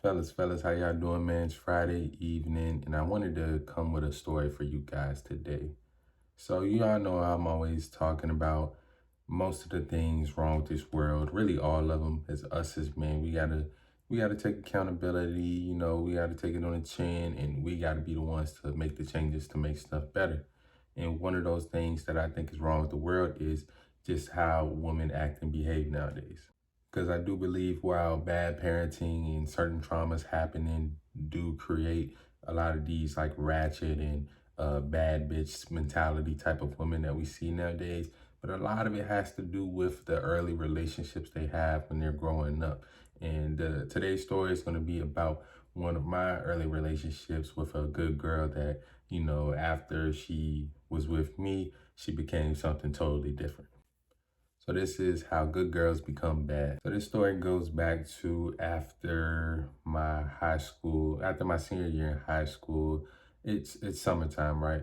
Fellas, how y'all doing, man? It's Friday evening, and I wanted to come with a story for you guys today. So you all know I'm always talking about most of the things wrong with this world, really all of them. As us as men, we gotta take accountability. We gotta take it on the chin, and we gotta be the ones to make the changes to make stuff better. And one of those things that I think is wrong with the world is just how women act and behave nowadays. Because I do believe while bad parenting and certain traumas happening do create a lot of these like ratchet and bad bitch mentality type of women that we see nowadays, but a lot of it has to do with the early relationships they have when they're growing up. And today's story is going to be about one of my early relationships with a good girl that, after she was with me, she became something totally different. So this is how good girls become bad. So this story goes back to after my senior year in high school. It's summertime, right?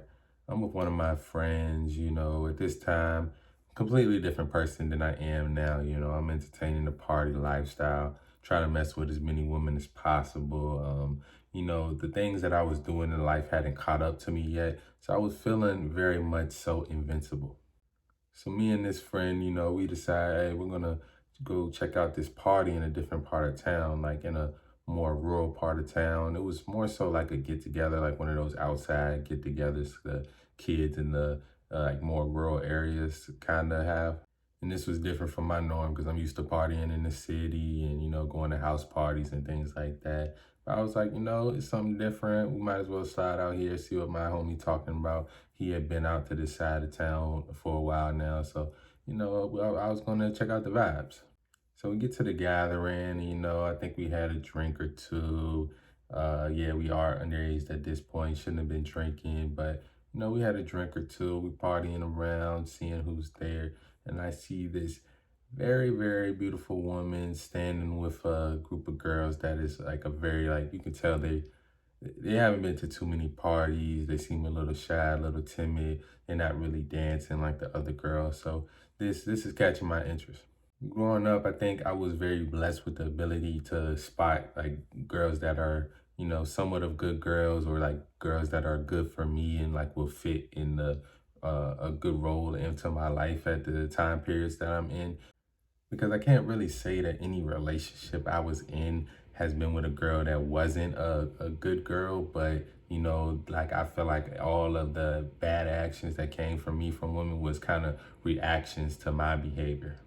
I'm with one of my friends, at this time, completely different person than I am now. I'm entertaining the party lifestyle, trying to mess with as many women as possible. The things that I was doing in life hadn't caught up to me yet. So I was feeling very much so invincible. So me and this friend, we decide, hey, we're gonna go check out this party in a different part of town, like in a more rural part of town. It was more so like a get together, like one of those outside get togethers the kids in the like more rural areas kind of have. And this was different from my norm because I'm used to partying in the city and, going to house parties and things like that. But I was like, it's something different. We might as well slide out here, see what my homie talking about. He had been out to this side of town for a while now. So, I was going to check out the vibes. So we get to the gathering, I think we had a drink or two. Yeah, we are underage at this point, shouldn't have been drinking, but we had a drink or two. We partying around, seeing who's there. And I see this very, very beautiful woman standing with a group of girls that is like a very, like, you can tell they haven't been to too many parties. They seem a little shy, a little timid. They're not really dancing like the other girls. So this is catching my interest. Growing up, I think I was very blessed with the ability to spot like girls that are, somewhat of good girls or like girls that are good for me and like will fit in a good role into my life at the time periods that I'm in. Because I can't really say that any relationship I was in has been with a girl that wasn't a good girl, but like I feel like all of the bad actions that came from me from women was kind of reactions to my behavior.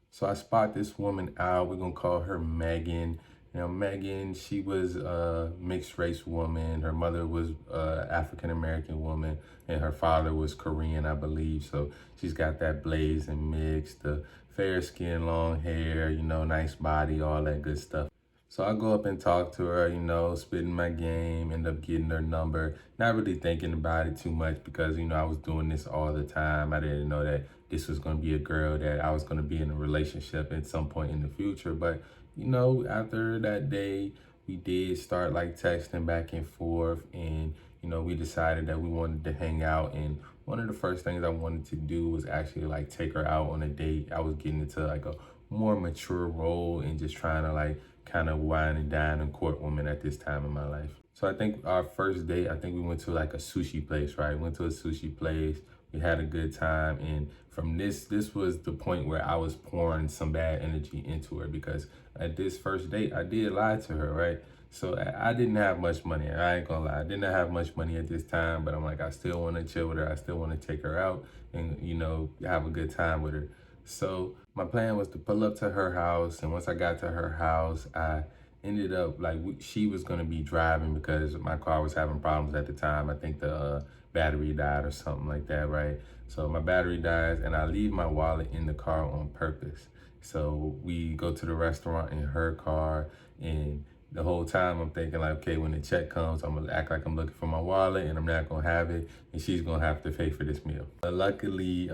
So I spot this woman out. We're gonna call her Megan. Megan, she was a mixed race woman. Her mother was African American woman, and her father was Korean, I believe. So she's got that blaze and mix, the fair skin, long hair, nice body, all that good stuff. So I go up and talk to her, spitting my game, end up getting her number. Not really thinking about it too much because, I was doing this all the time. I didn't know that this was going to be a girl that I was going to be in a relationship at some point in the future. But, after that day, we did start like texting back and forth and, we decided that we wanted to hang out. And one of the first things I wanted to do was actually like take her out on a date. I was getting into like a more mature role and just trying to like kind of wine and dine and court woman at this time in my life. So I think our first date, I think we went to like a sushi place, right? Went to a sushi place. We had a good time. And from this was the point where I was pouring some bad energy into her because at this first date, I did lie to her, right? So I didn't have much money. I ain't gonna lie. I didn't have much money at this time, but I'm like, I still want to chill with her. I still want to take her out and, have a good time with her. So my plan was to pull up to her house. And once I got to her house, I ended up like she was going to be driving because my car was having problems at the time. I think the battery died or something like that, right? So my battery dies and I leave my wallet in the car on purpose. So we go to the restaurant in her car, and the whole time I'm thinking like, okay, when the check comes, I'm gonna act like I'm looking for my wallet and I'm not gonna have it, and she's gonna have to pay for this meal. But luckily,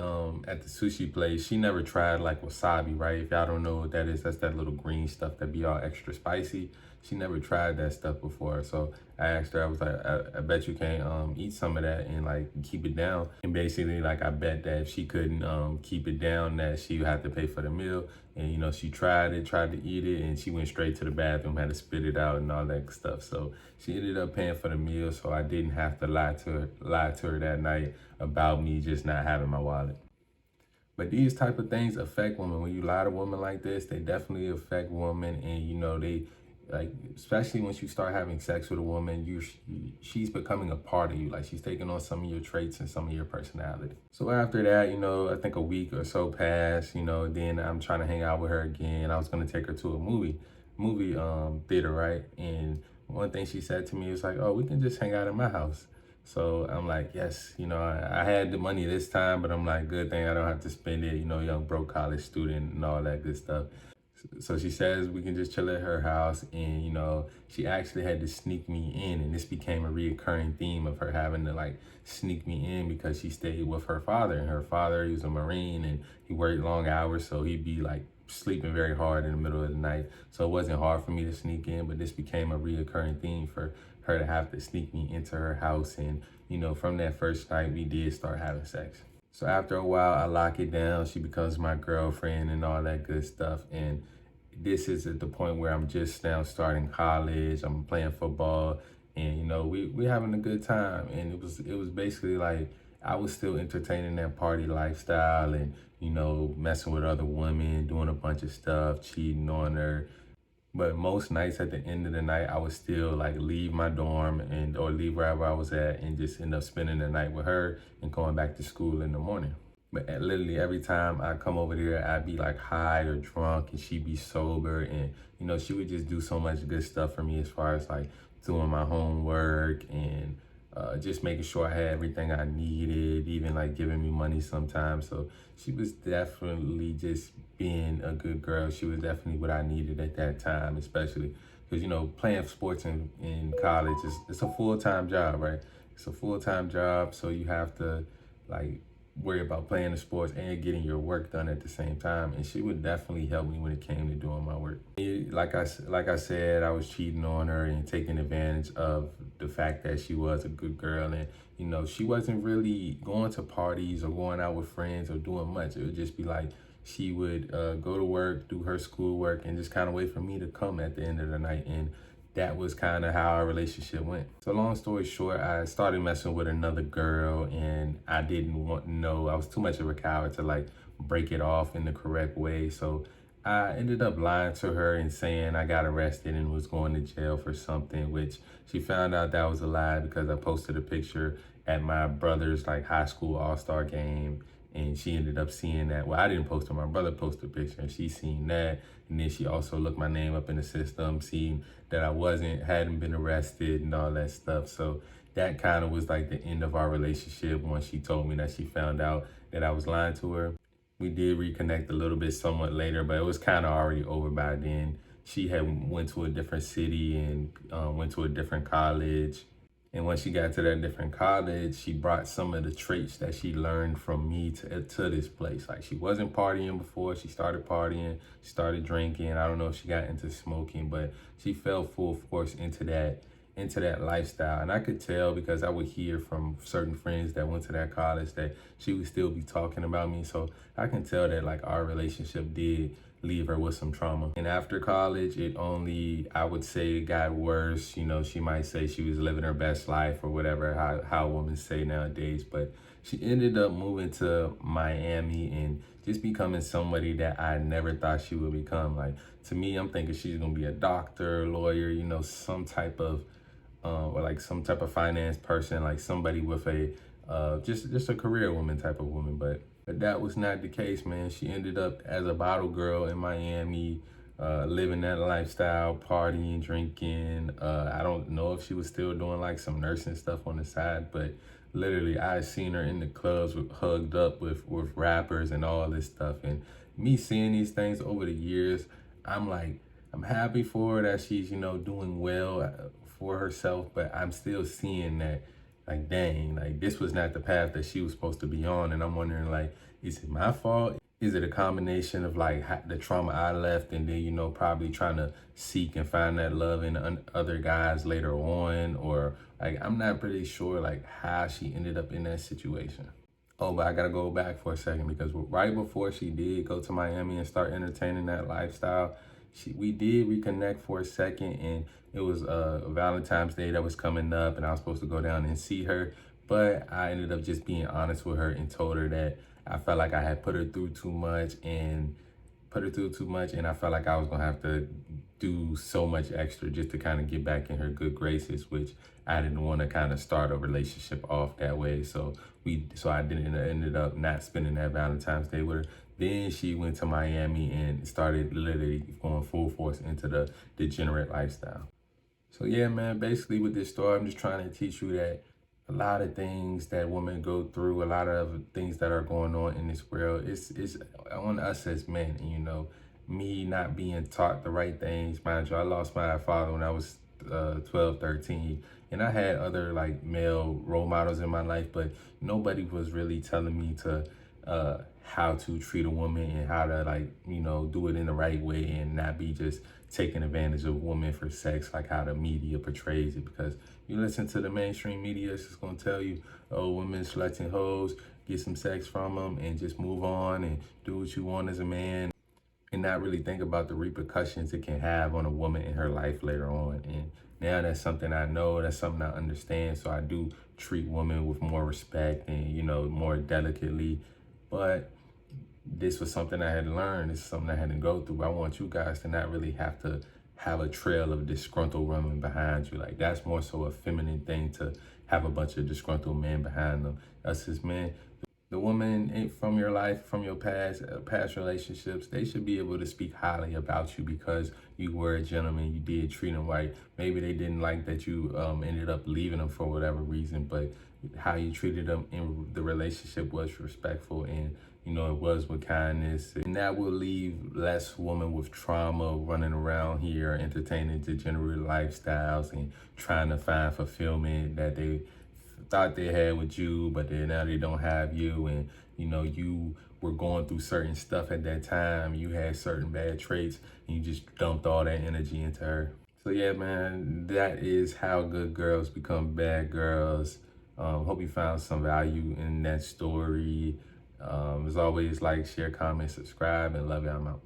at the sushi place, she never tried like wasabi, right? If y'all don't know what that is, that's that little green stuff that be all extra spicy. She never tried that stuff before. So I asked her, I was like, I bet you can't eat some of that and like keep it down. And basically, like, I bet that if she couldn't keep it down, that she would have to pay for the meal. And you know, she tried to eat it, and she went straight to the bathroom, had to spit it out and all that stuff. So she ended up paying for the meal, so I didn't have to lie to her that night about me just not having my wallet. But these type of things affect women. When you lie to women like this, they definitely affect women, and you know they like, especially once you start having sex with a woman, she's becoming a part of you. Like, she's taking on some of your traits and some of your personality. So after that, you know, I think a week or so passed. You know, then I'm trying to hang out with her again. I was gonna take her to a movie theater, right? And one thing she said to me was like, "Oh, we can just hang out at my house." So I'm like, yes, you know, I had the money this time, but I'm like, good thing I don't have to spend it, you know, young broke college student and all that good stuff. So she says we can just chill at her house, and you know, she actually had to sneak me in, and this became a reoccurring theme of her having to like sneak me in because she stayed with her father, and her father, he was a Marine and he worked long hours, so he'd be like sleeping very hard in the middle of the night. So it wasn't hard for me to sneak in, but this became a reoccurring theme for her to have to sneak me into her house. And you know, from that first night, we did start having sex. So after a while, I lock it down. She becomes my girlfriend and all that good stuff. And this is at the point where I'm just now starting college. I'm playing football, and you know, we having a good time. And it was basically like I was still entertaining that party lifestyle, and you know, messing with other women, doing a bunch of stuff, cheating on her. But most nights at the end of the night, I would still like leave my dorm and or leave wherever I was at and just end up spending the night with her and going back to school in the morning. But literally every time I come over there, I'd be like high or drunk, and she'd be sober. And, you know, she would just do so much good stuff for me as far as like doing my homework and just making sure I had everything I needed, even like giving me money sometimes. So she was definitely just being a good girl. She was definitely what I needed at that time, especially because, you know, playing sports in college it's a full-time job, right? It's a full-time job, so you have to like worry about playing the sports and getting your work done at the same time. And she would definitely help me when it came to doing my work. Like I said, I was cheating on her and taking advantage of the fact that she was a good girl. And you know, she wasn't really going to parties or going out with friends or doing much. It would just be like she would go to work, do her schoolwork, and just kind of wait for me to come at the end of the night. And that was kind of how our relationship went. So long story short, I started messing with another girl, and I didn't want to know. I was too much of a coward to like break it off in the correct way. So I ended up lying to her and saying I got arrested and was going to jail for something, which she found out that was a lie because I posted a picture at my brother's like high school all-star game. And she ended up seeing that. Well, I didn't post it. My brother posted a picture, and she seen that. And then she also looked my name up in the system, seen that I hadn't been arrested and all that stuff. So that kind of was like the end of our relationship once she told me that she found out that I was lying to her. We did reconnect a little bit somewhat later, but it was kind of already over by then. She had went to a different city and went to a different college. And when she got to that different college, she brought some of the traits that she learned from me to this place. Like, she wasn't partying before. She started partying, she started drinking. I don't know if she got into smoking, but she fell full force into that lifestyle. And I could tell because I would hear from certain friends that went to that college that she would still be talking about me. So I can tell that like our relationship did leave her with some trauma. And after college, it only, I would say, got worse. You know, she might say she was living her best life or whatever, how women say nowadays. But she ended up moving to Miami and just becoming somebody that I never thought she would become. Like, to me, I'm thinking she's gonna be a doctor, lawyer, you know, some type of or like some type of finance person, like somebody with a just a career woman type of woman. But that was not the case, man. She ended up as a bottle girl in Miami, living that lifestyle, partying, drinking. I don't know if she was still doing like some nursing stuff on the side, but literally I seen her in the clubs hugged up with rappers and all this stuff. And me seeing these things over the years, I'm like, I'm happy for her that she's, you know, doing well for herself, but I'm still seeing that, like, dang, like this was not the path that she was supposed to be on. And I'm wondering, like, is it my fault? Is it a combination of like the trauma I left, and then, probably trying to seek and find that love in other guys later on? Or like, I'm not pretty sure like how she ended up in that situation. Oh, but I gotta go back for a second, because right before she did go to Miami and start entertaining that lifestyle, we did reconnect for a second, and it was Valentine's Day that was coming up, and I was supposed to go down and see her, but I ended up just being honest with her and told her that I felt like I had put her through too much, and I felt like I was gonna have to do so much extra just to kind of get back in her good graces, which I didn't want to kind of start a relationship off that way. So I didn't ended up not spending that Valentine's Day with her. Then she went to Miami and started literally going full force into the degenerate lifestyle. So yeah, man, basically with this story, I'm just trying to teach you that a lot of things that women go through, a lot of things that are going on in this world, it's on us as men. And, me not being taught the right things. Mind you, I lost my father when I was 12, 13. And I had other like male role models in my life, but nobody was really telling me to how to treat a woman and how to like, do it in the right way and not be just taking advantage of women for sex, like how the media portrays it. Because you listen to the mainstream media, it's just gonna tell you, oh, women selecting hoes, get some sex from them and just move on and do what you want as a man, and not really think about the repercussions it can have on a woman in her life later on. And now that's something I know, that's something I understand. So I do treat women with more respect and, more delicately. But this was something I had learned. This is something I had to go through. I want you guys to not really have to have a trail of disgruntled women behind you. Like, that's more so a feminine thing, to have a bunch of disgruntled men behind them. Us as men, the woman from your life, from your past relationships, they should be able to speak highly about you because you were a gentleman. You did treat them right. Maybe they didn't like that you ended up leaving them for whatever reason, but how you treated them in the relationship was respectful, and it was with kindness. And that will leave less women with trauma running around here entertaining degenerate lifestyles and trying to find fulfillment that they thought they had with you, but now they don't have you. And you were going through certain stuff at that time. You had certain bad traits, and you just dumped all that energy into her. So yeah, man, that is how good girls become bad girls. Hope you found some value in that story. As always, like, share, comment, subscribe, and love you. I'm out.